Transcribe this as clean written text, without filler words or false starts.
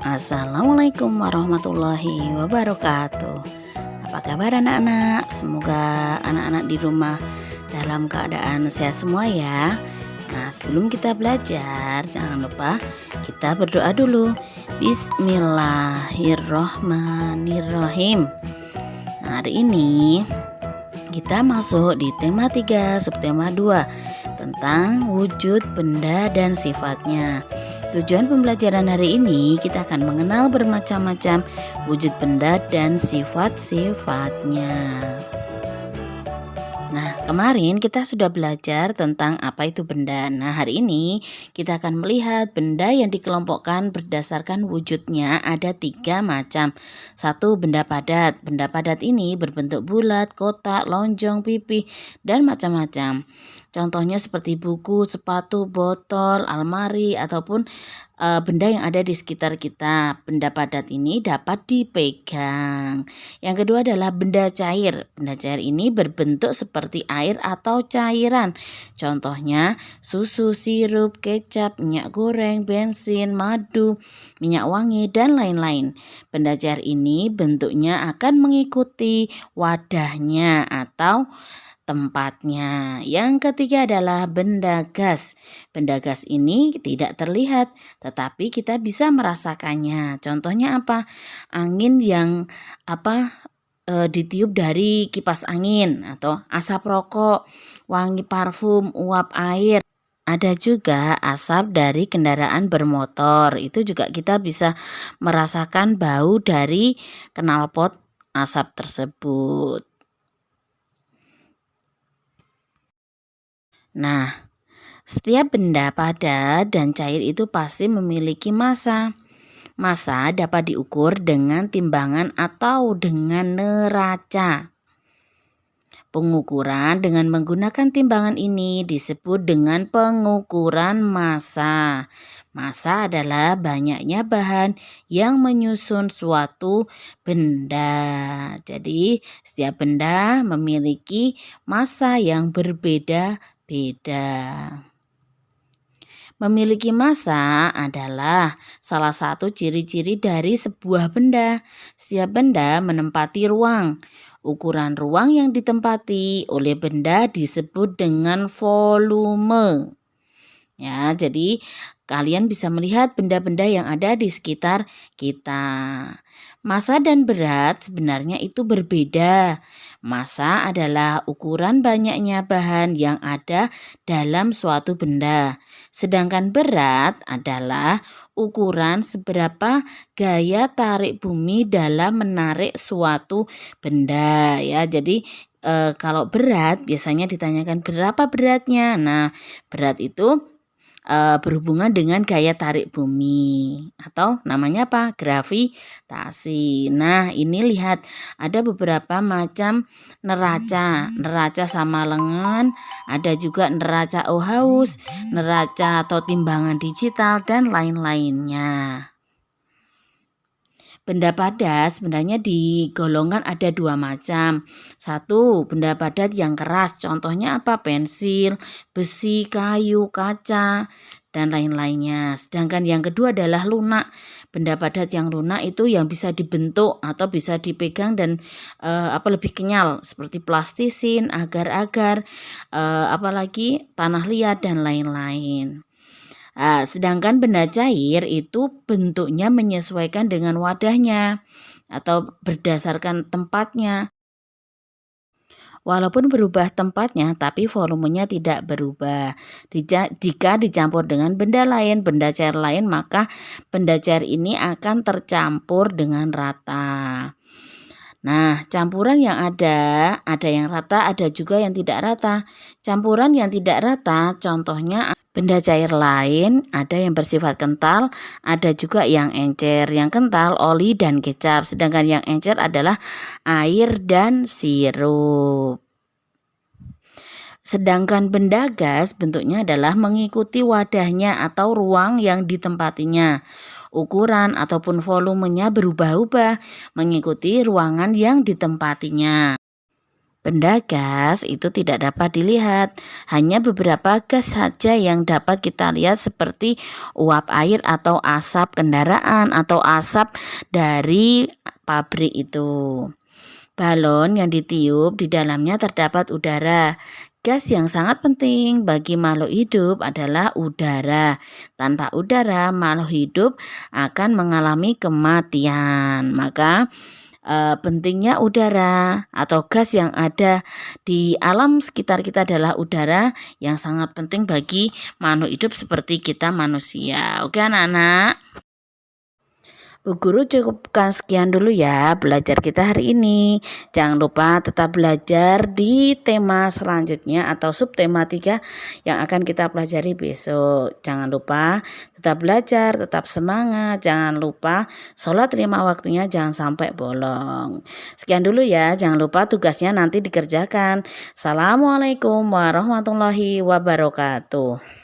Assalamualaikum warahmatullahi wabarakatuh. Apa kabar anak-anak? Semoga anak-anak di rumah dalam keadaan sehat semua ya. Nah, sebelum kita belajar, jangan lupa kita berdoa dulu. Bismillahirrohmanirrohim. Nah, hari ini kita masuk di tema 3, subtema 2 tentang wujud benda dan sifatnya. Tujuan pembelajaran hari ini kita akan mengenal bermacam-macam wujud benda dan sifat-sifatnya. Nah, kemarin kita sudah belajar tentang apa itu benda. Nah, hari ini kita akan melihat benda yang dikelompokkan berdasarkan wujudnya ada 3 macam. 1. Benda padat. Benda padat ini berbentuk bulat, kotak, lonjong, pipih, dan macam-macam. Contohnya seperti buku, sepatu, botol, almari, ataupun benda yang ada di sekitar kita. Benda padat ini dapat dipegang. Yang kedua adalah benda cair. Benda cair ini berbentuk seperti air atau cairan. Contohnya susu, sirup, kecap, minyak goreng, bensin, madu, minyak wangi, dan lain-lain. Benda cair ini bentuknya akan mengikuti wadahnya atau tempatnya. Yang ketiga adalah benda gas. Benda gas ini tidak terlihat, tetapi kita bisa merasakannya. Contohnya apa? Angin yang ditiup dari kipas angin, atau asap rokok, wangi parfum, uap air. Ada juga asap dari kendaraan bermotor. Itu juga kita bisa merasakan bau dari knalpot asap tersebut. Nah, setiap benda padat dan cair itu pasti memiliki massa. Massa dapat diukur dengan timbangan atau dengan neraca. Pengukuran dengan menggunakan timbangan ini disebut dengan pengukuran massa. Massa adalah banyaknya bahan yang menyusun suatu benda. Jadi, setiap benda memiliki massa yang berbeda-beda. Memiliki massa adalah salah satu ciri-ciri dari sebuah benda. Setiap benda menempati ruang. Ukuran ruang yang ditempati oleh benda disebut dengan volume. Ya, jadi kalian bisa melihat benda-benda yang ada di sekitar kita. Massa dan berat sebenarnya itu berbeda. Massa adalah ukuran banyaknya bahan yang ada dalam suatu benda. Sedangkan berat adalah ukuran seberapa gaya tarik bumi dalam menarik suatu benda. Ya, jadi kalau berat biasanya ditanyakan berapa beratnya. Nah, berat itu berhubungan dengan gaya tarik bumi atau namanya apa? Gravitasi. Nah, ini lihat ada beberapa macam neraca. Neraca sama lengan, ada juga neraca Ohaus, neraca atau timbangan digital, dan lain-lainnya. Benda padat sebenarnya digolongkan ada 2 macam. 1. Benda padat yang keras. Contohnya apa? Pensil, besi, kayu, kaca, dan lain-lainnya. Sedangkan yang kedua adalah lunak. Benda padat yang lunak itu yang bisa dibentuk atau bisa dipegang dan lebih kenyal seperti plastisin, agar-agar, apalagi tanah liat dan lain-lain. Sedangkan benda cair itu bentuknya menyesuaikan dengan wadahnya atau berdasarkan tempatnya. Walaupun berubah tempatnya, tapi volumenya tidak berubah. Jika dicampur dengan benda lain, benda cair lain, maka benda cair ini akan tercampur dengan rata. Nah, campuran yang ada yang rata, ada juga yang tidak rata. Campuran yang tidak rata, contohnya benda cair lain, ada yang bersifat kental, ada juga yang encer. Yang kental, oli dan kecap, sedangkan yang encer adalah air dan sirup. Sedangkan benda gas bentuknya adalah mengikuti wadahnya atau ruang yang ditempatinya. Ukuran ataupun volumenya berubah-ubah mengikuti ruangan yang ditempatinya. Benda gas itu tidak dapat dilihat, hanya beberapa gas saja yang dapat kita lihat seperti uap air atau asap kendaraan atau asap dari pabrik itu. Balon yang ditiup di dalamnya terdapat udara. Gas yang sangat penting bagi makhluk hidup adalah udara. Tanpa udara, makhluk hidup akan mengalami kematian. Maka pentingnya udara atau gas yang ada di alam sekitar kita adalah udara yang sangat penting bagi makhluk hidup seperti kita manusia. Oke anak-anak. Bu Guru cukupkan sekian dulu ya belajar kita hari ini. Jangan lupa tetap belajar di tema selanjutnya atau subtema 3 yang akan kita pelajari besok. Jangan lupa tetap belajar, tetap semangat. Jangan lupa sholat 5 waktunya, jangan sampai bolong. Sekian dulu ya, jangan lupa tugasnya nanti dikerjakan. Assalamualaikum warahmatullahi wabarakatuh.